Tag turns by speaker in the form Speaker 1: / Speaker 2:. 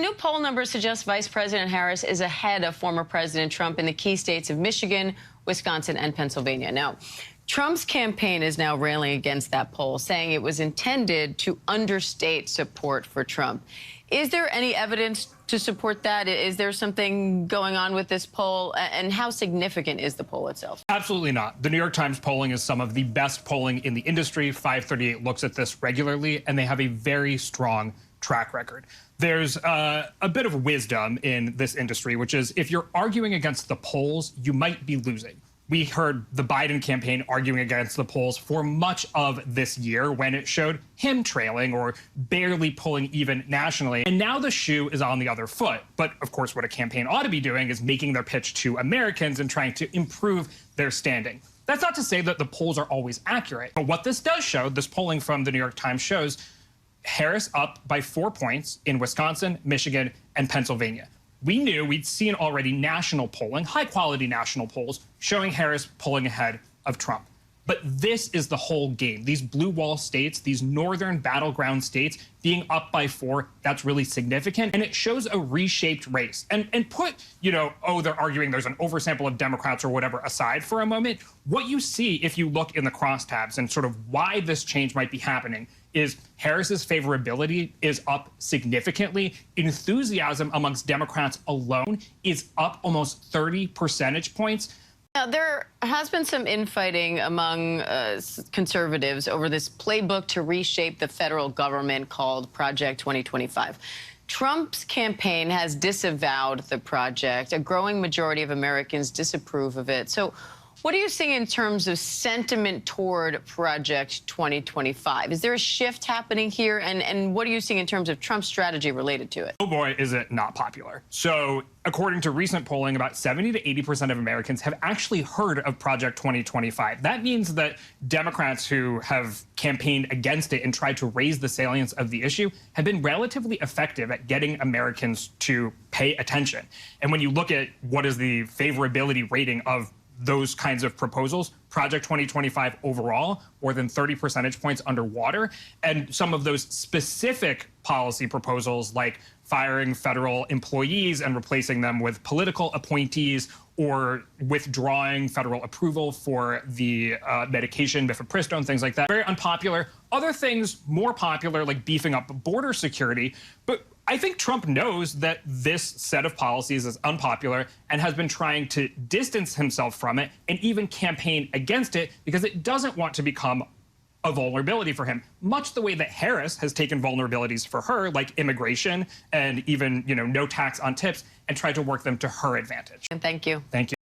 Speaker 1: new poll numbers suggest Vice President Harris is ahead of former President Trump in the key states of Michigan, Wisconsin, and Pennsylvania. Now, Trump's campaign is now railing against that poll, saying it was intended to understate support for Trump. Is there any evidence to support that? Is there something going on with this poll? And how significant is the poll itself?
Speaker 2: Absolutely not. The New York Times polling is some of the best polling in the industry. 538 looks at this regularly, and they have a very strong track record. There's a bit of wisdom in this industry, which is if you're arguing against the polls, you might be losing. We heard the Biden campaign arguing against the polls for much of this year when it showed him trailing or barely pulling even nationally. And now the shoe is on the other foot. But of course, what a campaign ought to be doing is making their pitch to Americans and trying to improve their standing. That's not to say that the polls are always accurate. But what this does show, this polling from the New York Times shows, Harris up by 4 points in Wisconsin, Michigan, and Pennsylvania. We'd seen already national polling, high-quality national polls, showing Harris pulling ahead of Trump. But this is the whole game. These blue wall states, these northern battleground states being up by 4, that's really significant. And it shows a reshaped race. And put, they're arguing there's an oversample of Democrats or whatever aside for a moment. What you see if you look in the crosstabs and sort of why this change might be happening is Harris's favorability is up significantly. Enthusiasm amongst Democrats alone is up almost 30 percentage points.
Speaker 1: Now, there has been some infighting among conservatives over this playbook to reshape the federal government called Project 2025. Trump's campaign has disavowed the project. A growing majority of Americans disapprove of it. So what are you seeing in terms of sentiment toward Project 2025? Is there a shift happening here? And what are you seeing in terms of Trump's strategy related to it?
Speaker 2: Oh boy, is it not popular. So according to recent polling, about 70 to 80% of Americans have actually heard of Project 2025. That means that Democrats who have campaigned against it and tried to raise the salience of the issue have been relatively effective at getting Americans to pay attention. And when you look at what is the favorability rating of those kinds of proposals, Project 2025 overall, more than 30 percentage points underwater. And some of those specific policy proposals like firing federal employees and replacing them with political appointees or withdrawing federal approval for the medication, mifepristone, things like that. Very unpopular. Other things more popular, like beefing up border security. But I think Trump knows that this set of policies is unpopular and has been trying to distance himself from it and even campaign against it because it doesn't want to become a vulnerability for him, much the way that Harris has taken vulnerabilities for her, like immigration and even, no tax on tips, and tried to work them to her advantage.
Speaker 1: And thank you.
Speaker 2: Thank you.